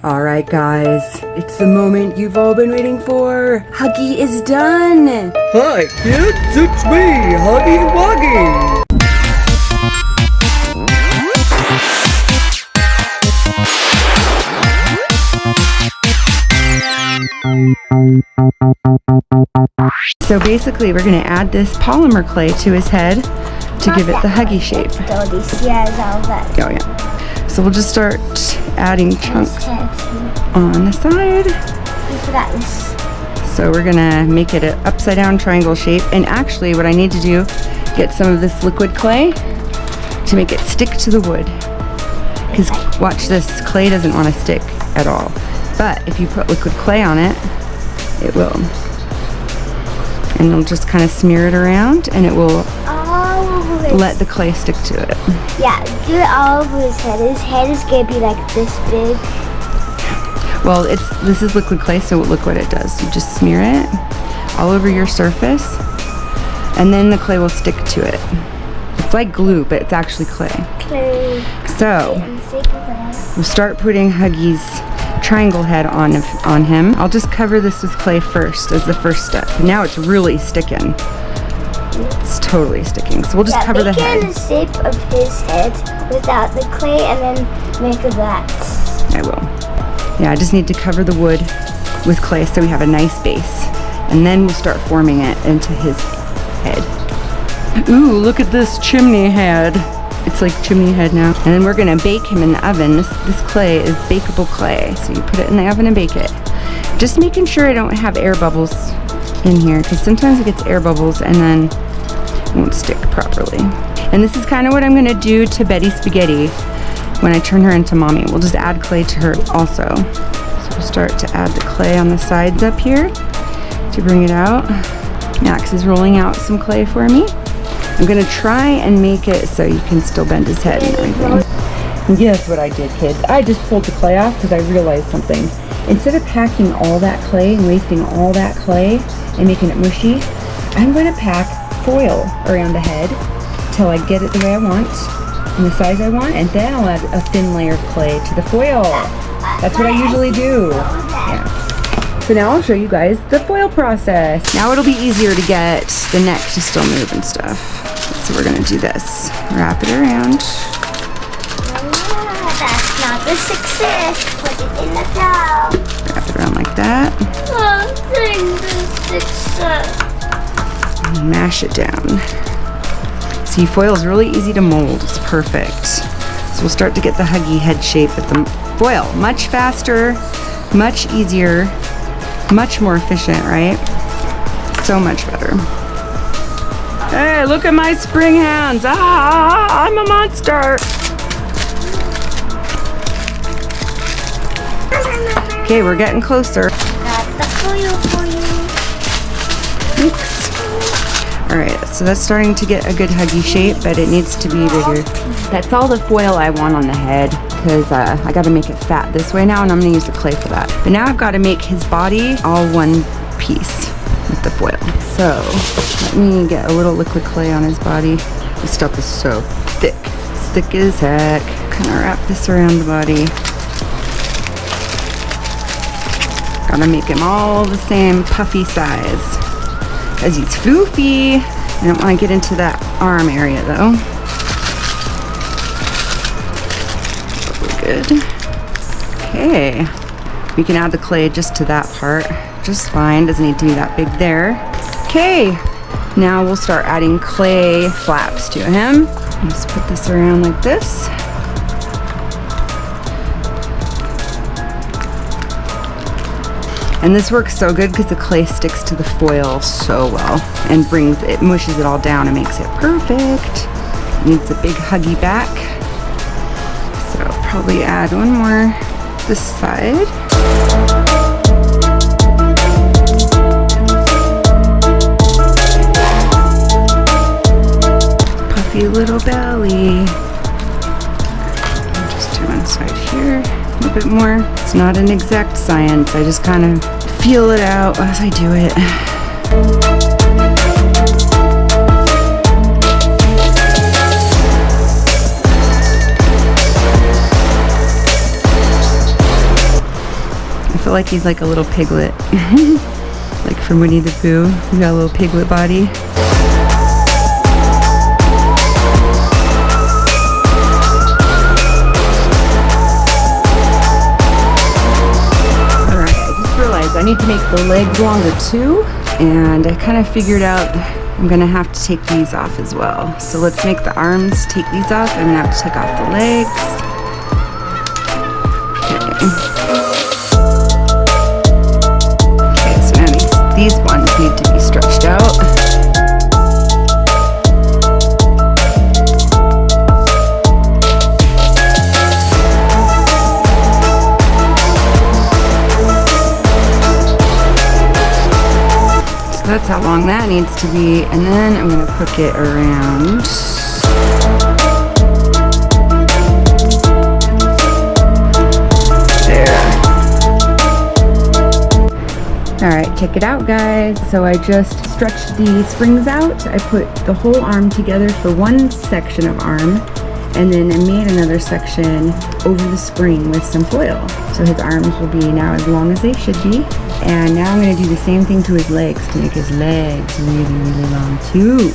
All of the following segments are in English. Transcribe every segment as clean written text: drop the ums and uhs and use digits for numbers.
Alright guys, it's the moment you've all been waiting for. Huggy is done! Hi kids, it's me, Huggy Wuggy! So basically we're going to add this polymer clay to his head to give it the Huggy shape. Oh yeah. So we'll just start adding chunks on the side. So we're gonna make it an upside down triangle shape. And actually what I need to do, get some of this liquid clay to make it stick to the wood. Because watch this, clay doesn't want to stick at all. But if you put liquid clay on it, it will. And you'll just kind of smear it around and it will let the clay stick to it. Yeah, do it all over his head. His head is gonna be like this big. Well, this is liquid clay, so look what it does. You just smear it all over your surface, and then the clay will stick to it. It's like glue, but it's actually clay. Clay. So we'll start putting Huggy's triangle head on him. I'll just cover this with clay first as the first step. Now it's really sticking. It's totally sticking. So we'll just cover the head. Make the shape of his head without the clay and then make a that. I will. Yeah, I just need to cover the wood with clay so we have a nice base. And then we'll start forming it into his head. Ooh, look at this chimney head. It's like chimney head now. And then we're gonna bake him in the oven. This clay is bakeable clay. So you put it in the oven and bake it. Just making sure I don't have air bubbles in here, because sometimes it gets air bubbles and then it won't stick properly. And this is kind of what I'm gonna do to Betty Spaghetti when I turn her into mommy. We'll just add clay to her also. So we'll start to add the clay on the sides up here to bring it out. Max is rolling out some clay for me. I'm gonna try and make it so you can still bend his head and everything. And guess what I did, kids? I just pulled the clay off because I realized something. Instead of packing all that clay and wasting all that clay and making it mushy, I'm gonna pack foil around the head till I get it the way I want and the size I want, and then I'll add a thin layer of clay to the foil. That's what I usually do. Yeah. So now I'll show you guys the foil process. Now it'll be easier to get the neck to still move and stuff. So we're gonna do this. Wrap it around. That's not the success. Put it in the dough. Wrap it around like that. And mash it down. See, foil is really easy to mold. It's perfect. So we'll start to get the Huggy head shape with the foil. Much faster, much easier, much more efficient, right? So much better. Hey, look at my spring hands. Ah, I'm a monster. Okay, we're getting closer. Got the foil for you. Oops. Alright, so that's starting to get a good Huggy shape, but it needs to be bigger. That's all the foil I want on the head, because I gotta make it fat this way now, and I'm gonna use the clay for that. But now I've gotta make his body all one piece with the foil. So, let me get a little liquid clay on his body. This stuff is so thick. It's thick as heck. Kinda wrap this around the body. Gotta make him all the same puffy size. Because he's floofy. I don't want to get into that arm area though. Probably good. Okay. We can add the clay just to that part. Just fine. Doesn't need to be that big there. Okay. Now we'll start adding clay flaps to him. Just put this around like this. And this works so good because the clay sticks to the foil so well and mushes it all down and makes it perfect. It needs a big Huggy back. So I'll probably add one more this side. Puffy little belly. Just do one side here. A little bit more. It's not an exact science. I just kind of feel it out as I do it. feel like he's like a little piglet. Like from Winnie the Pooh. He got a little piglet body. Alright, I just realized I need to make the legs longer too. And I kind of figured out I'm gonna have to take these off as well. So let's make the arms, take these off. I'm gonna have to take off the legs. Okay, so now these ones need to be stretched out. So that's how long that needs to be, and then I'm gonna hook it around. Alright, check it out guys. So I just stretched the springs out. I put the whole arm together for one section of arm, and then I made another section over the spring with some foil. So his arms will be now as long as they should be. And now I'm going to do the same thing to his legs to make his legs really, really long too.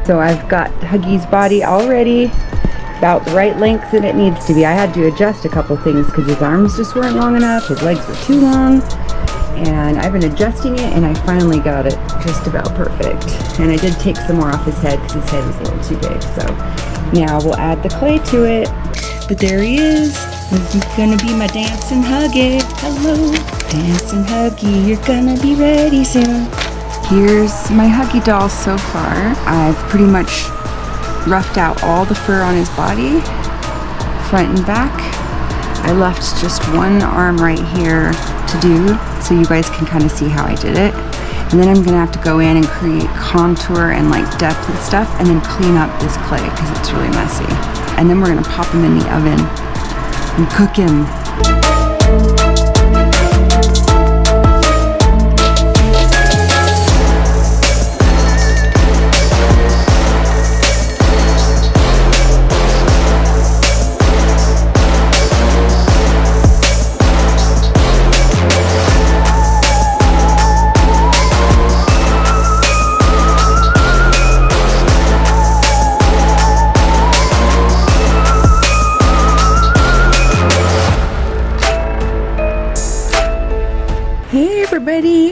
So I've got Huggy's body already about the right length that it needs to be. I had to adjust a couple things because his arms just weren't long enough, his legs were too long, and I've been adjusting it and I finally got it just about perfect. And I did take some more off his head because his head was a little too big. So now we'll add the clay to it. But there he is. This is gonna be my dancing Huggy. Hello, dancing Huggy, you're gonna be ready soon. Here's my Huggy doll so far. I've pretty much roughed out all the fur on his body, front and back. I left just one arm right here to do so you guys can kind of see how I did it. And then I'm gonna have to go in and create contour and like depth and stuff, and then clean up this clay because it's really messy. And then we're gonna pop him in the oven and cook him.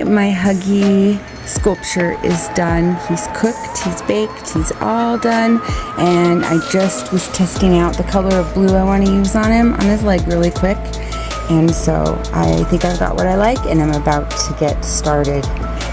My Huggy sculpture is done. He's cooked, he's baked, he's all done, and I just was testing out the color of blue I want to use on him, on his leg really quick, and so I think I've got what I like and I'm about to get started.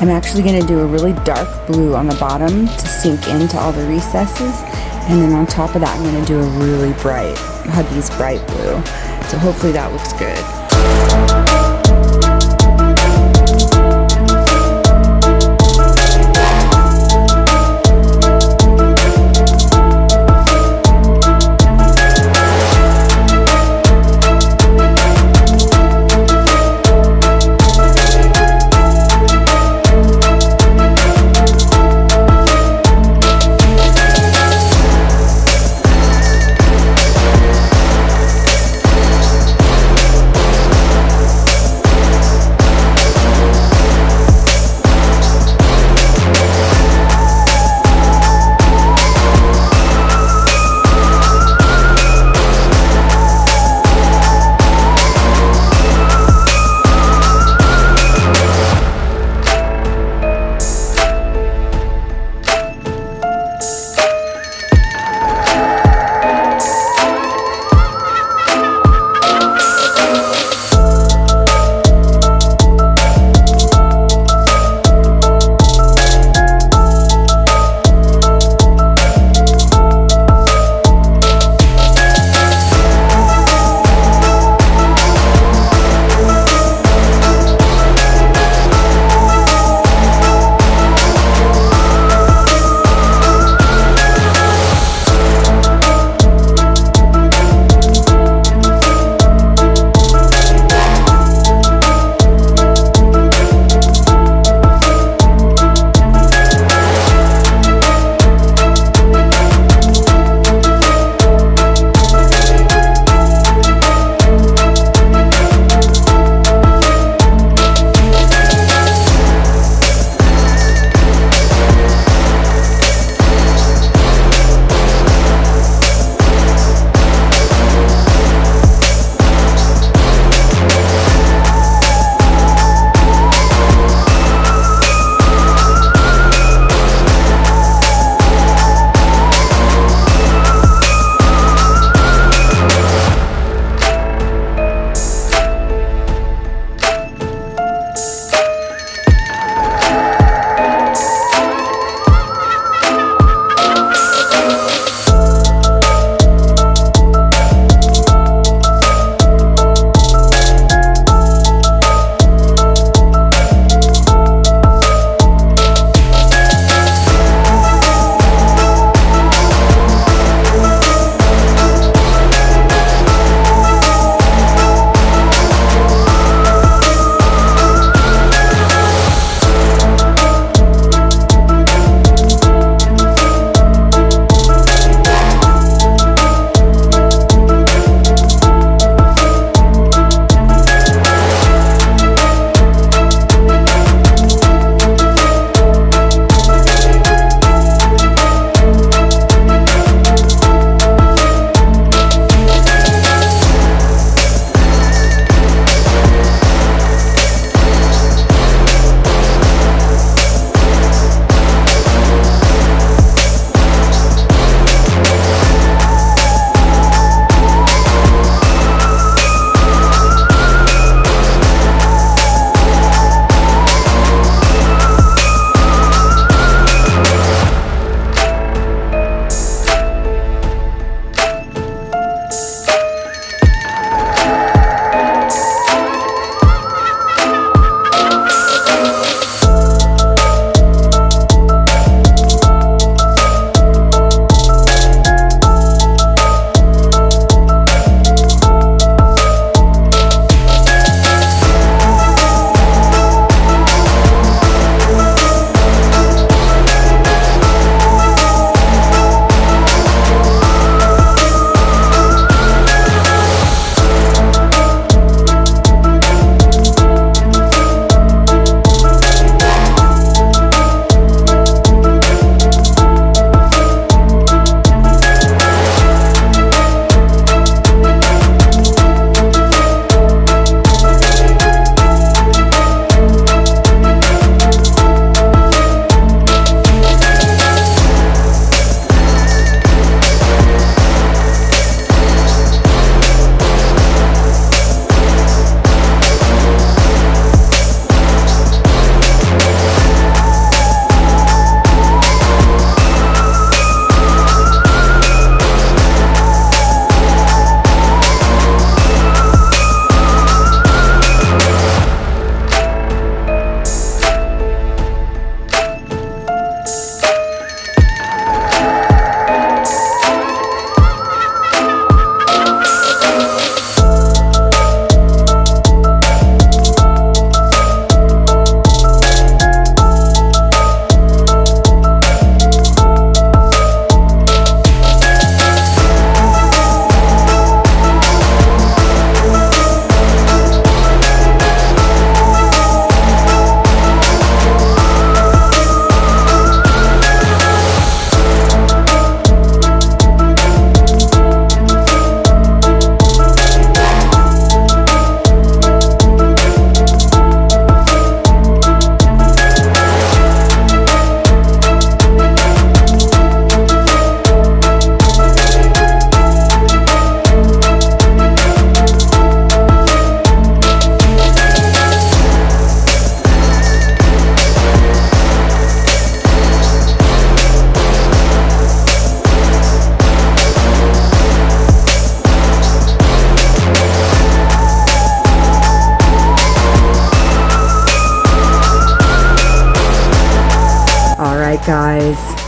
I'm actually going to do a really dark blue on the bottom to sink into all the recesses, and then on top of that I'm going to do a really bright, Huggy's bright blue, so hopefully that looks good.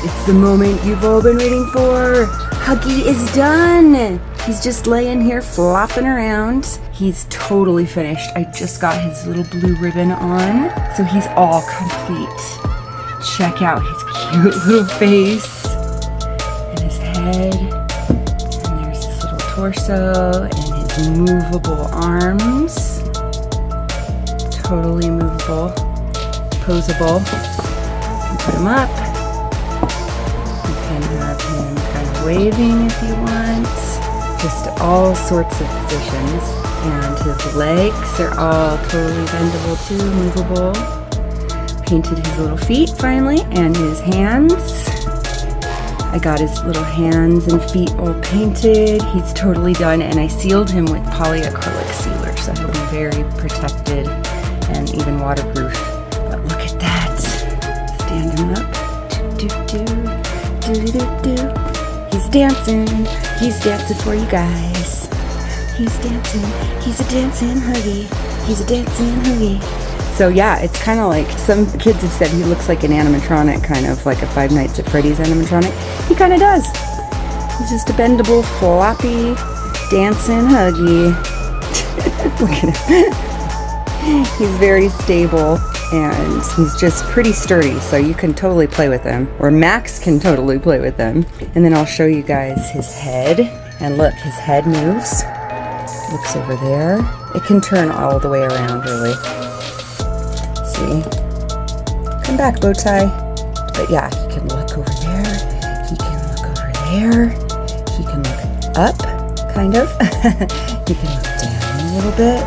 It's the moment you've all been waiting for. Huggy is done. He's just laying here flopping around. He's totally finished. I just got his little blue ribbon on, so he's all complete. Check out his cute little face and his head. And there's his little torso and his movable arms. Totally movable, posable. You put him up. You can have him kind of waving if you want. Just all sorts of positions. And his legs are all totally bendable too, movable. Painted his little feet finally, and his hands. I got his little hands and feet all painted. He's totally done, and I sealed him with polyacrylic sealer, so he'll be very protected and even waterproof. But look at that. Stand him up. Do-do-do. He's dancing. He's dancing for you guys. He's dancing. He's a dancing Huggy. He's a dancing Huggy. So yeah, it's kind of like, some kids have said he looks like an animatronic, kind of like a Five Nights at Freddy's animatronic. He kind of does. He's just a bendable, floppy, dancing Huggy. Look at him. He's very stable, and he's just pretty sturdy, so you can totally play with him. Or Max can totally play with him. And then I'll show you guys his head. And look, his head moves. Looks over there. It can turn all the way around, really. See? Come back, bow tie. But yeah, he can look over there. He can look over there. He can look up, kind of. He can look down a little bit.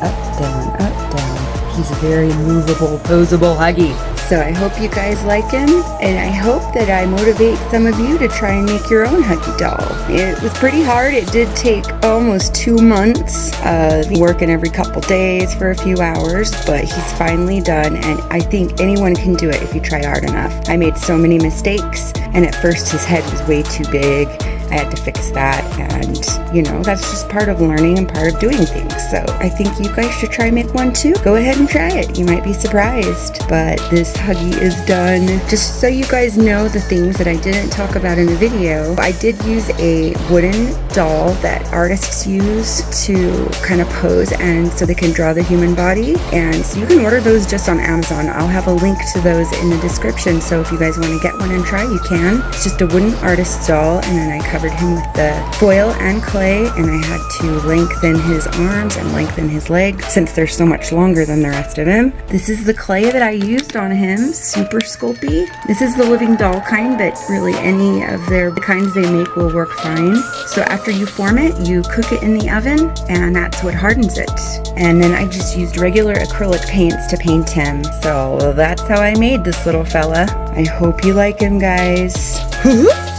Up, down, up, down. He's a very movable, posable Huggy. So I hope you guys like him, and I hope that I motivate some of you to try and make your own Huggy doll. It was pretty hard. It did take almost 2 months of working every couple days for a few hours, but he's finally done, and I think anyone can do it if you try hard enough. I made so many mistakes, and at first his head was way too big. I had to fix that, and you know, that's just part of learning and part of doing things. So I think you guys should try make one too. Go ahead and try it. You might be surprised. But this Huggy is done. Just so you guys know the things that I didn't talk about in the video, I did use a wooden doll that artists use to kind of pose and so they can draw the human body. And so you can order those just on Amazon. I'll have a link to those in the description, so if you guys want to get one and try, you can. It's just a wooden artist doll, and then I covered him with the foil and clay, and I had to lengthen his arms and lengthen his legs since they're so much longer than the rest of him. This is the clay that I used on him, Super Sculpey. This is the living doll kind, but really any of the kinds they make will work fine. So after you form it, you cook it in the oven, and that's what hardens it. And then I just used regular acrylic paints to paint him. So that's how I made this little fella. I hope you like him, guys.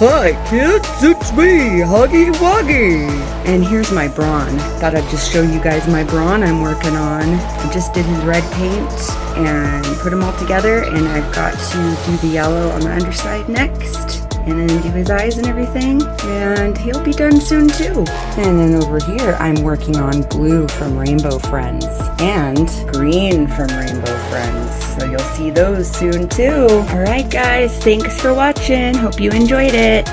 Hi kids, it's me, Huggy Wuggy. And here's my brawn. Thought I'd just show you guys my brawn I'm working on. I just did his red paint and put them all together, and I've got to do the yellow on the underside next, and then do his eyes and everything, and he'll be done soon too. And then over here I'm working on blue from Rainbow Friends and green from Rainbow Friends, so you'll see those soon too. Alright guys, thanks for watching. Hope you enjoyed it.